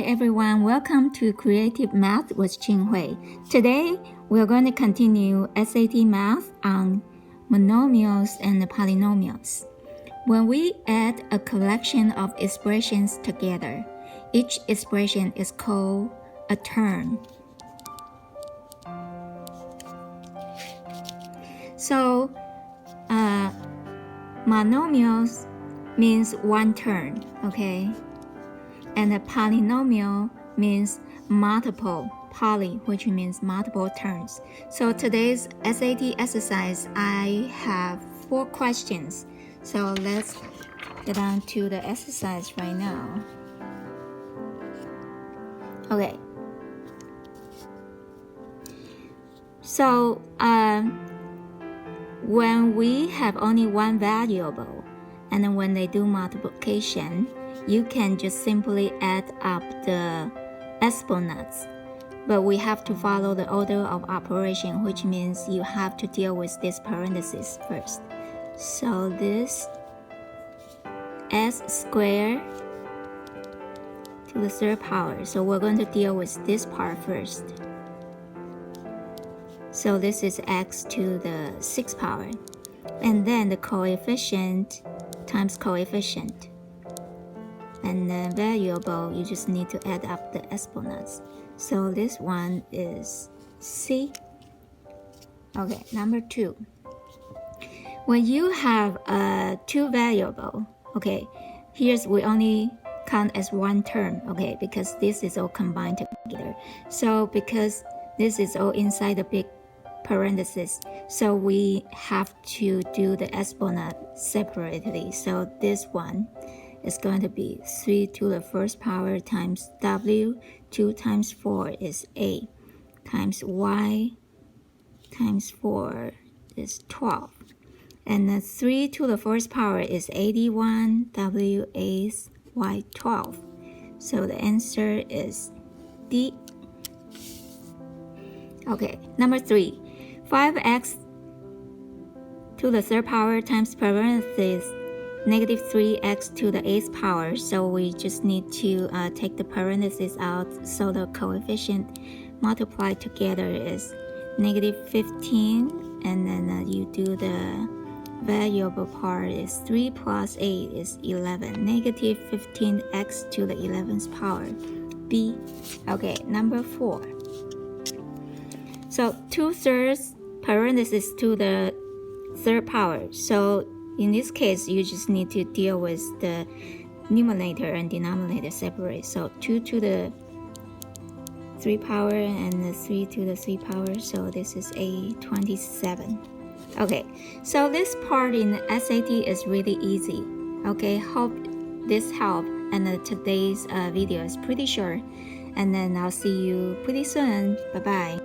Hi everyone, welcome to Creative Math with Ching-Hui. Today, we're going to continue SAT Math on monomials and polynomials. When we add a collection of expressions together, each expression is called a term. So, monomials means one term, okay? And a polynomial means multiple, poly, which means multiple terms. So today's SAT exercise, I have 4 questions. So let's get on to the exercise right now. Okay. So when we have only one variable, and then when they do multiplication, you can just simply add up the exponents, but we have to follow the order of operation, which means you have to deal with this parenthesis first. So this s squared to the 3rd power. So we're going to deal with this part first. So this is x to the 6th power. And then the coefficient times coefficient. And the variable, you just need to add up the exponents. So this one is C. Okay, number 2. When you have a 2 variable, okay, here's we only count as one term, okay, because this is all combined together. So because this is all inside the big parenthesis, so we have to do the exponent separately. So this one is going to be 3 to the 1st power times w, 2 times 4 is 8, times y times 4 is 12. And the 3 to the 1st power is 81, w is y 12. So the answer is D. Okay, number 3. 5x to the 3rd power times parentheses negative 3x to the 8th power. So we just need to take the parentheses out. So the coefficient multiplied together is negative 15. And then you do the variable part is 3 plus 8 is 11. Negative 15x to the 11th power. B. Okay, number 4. So 2/3 parentheses to the 3rd power. So in this case, you just need to deal with the numerator and denominator separate. So 2 to the 3 power and the 3 to the 3 power. So this is a 27. Okay, so this part in the SAT is really easy. Okay, hope this helped. And today's video is pretty short. And then I'll see you pretty soon. Bye-bye.